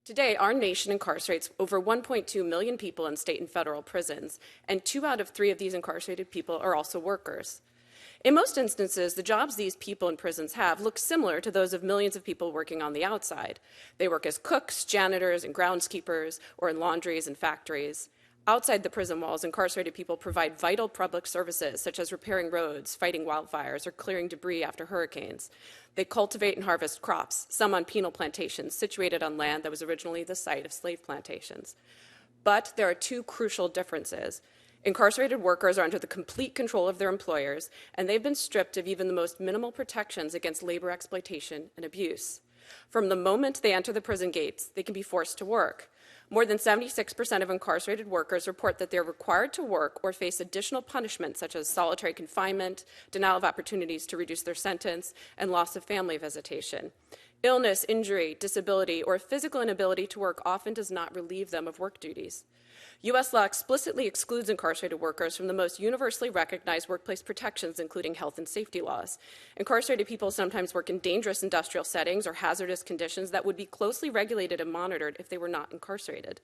Today, our nation incarcerates over 1.2 million people in state and federal prisons, and 2 out of 3 of these incarcerated people are also workers. In most instances, the jobs these people in prisons have look similar to those of millions of people working on the outside. They work as cooks, janitors, and groundskeepers, or in laundries and factories. Outside the prison walls, incarcerated people provide vital public services, such as repairing roads, fighting wildfires, or clearing debris after hurricanes. They cultivate and harvest crops, some on penal plantations situated on land that was originally the site of slave plantations. But there are 2 crucial differences. Incarcerated workers are under the complete control of their employers, and they've been stripped of even the most minimal protections against labor exploitation and abuse. From the moment they enter the prison gates, they can be forced to work. More than 76% of incarcerated workers report that they're required to work or face additional punishment, such as solitary confinement, denial of opportunities to reduce their sentence, and loss of family visitation. Illness, injury, disability, or physical inability to work often does not relieve them of work duties. U.S. law explicitly excludes incarcerated workers from the most universally recognized workplace protections, including health and safety laws. Incarcerated people sometimes work in dangerous industrial settings or hazardous conditions that would be closely regulated and monitored if they were not incarcerated.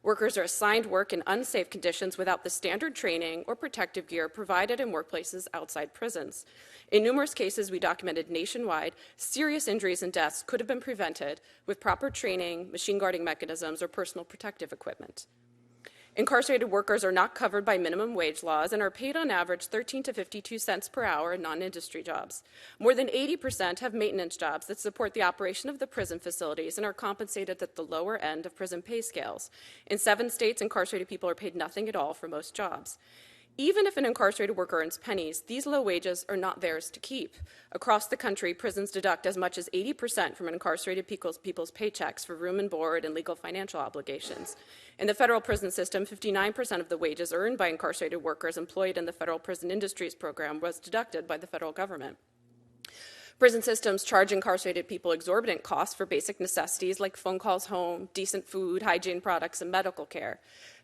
Workers are assigned work in unsafe conditions without the standard training or protective gear provided in workplaces outside prisons. In numerous cases we documented nationwide, serious injuries and deaths could have been prevented with proper training, machine guarding mechanisms, or personal protective equipment. Incarcerated workers are not covered by minimum wage laws and are paid on average 13 to 52 cents per hour in non-industry jobs. More than 80% have maintenance jobs that support the operation of the prison facilities and are compensated at the lower end of prison pay scales. In 7 states, incarcerated people are paid nothing at all for most jobs. Even if an incarcerated worker earns pennies, these low wages are not theirs to keep. Across the country, prisons deduct as much as 80% from incarcerated people's paychecks for room and board and legal financial obligations. In the federal prison system, 59% of the wages earned by incarcerated workers employed in the Federal Prison Industries Program was deducted by the federal government. Prison systems charge incarcerated people exorbitant costs for basic necessities like phone calls home, decent food, hygiene products, and medical care.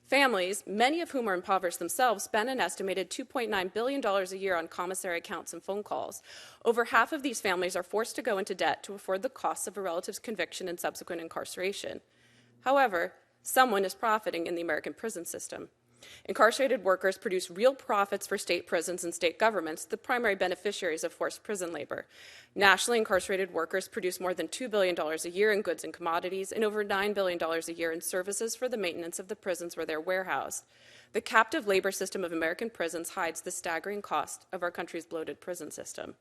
Families, many of whom are impoverished themselves, spend an estimated $2.9 billion a year on commissary accounts and phone calls. Over half of these families are forced to go into debt to afford the costs of a relative's conviction and subsequent incarceration. However, someone is profiting in the American prison system. Incarcerated workers produce real profits for state prisons and state governments, the primary beneficiaries of forced prison labor. Nationally, incarcerated workers produce more than $2 billion a year in goods and commodities and over $9 billion a year in services for the maintenance of the prisons where they're warehoused. The captive labor system of American prisons hides the staggering cost of our country's bloated prison system.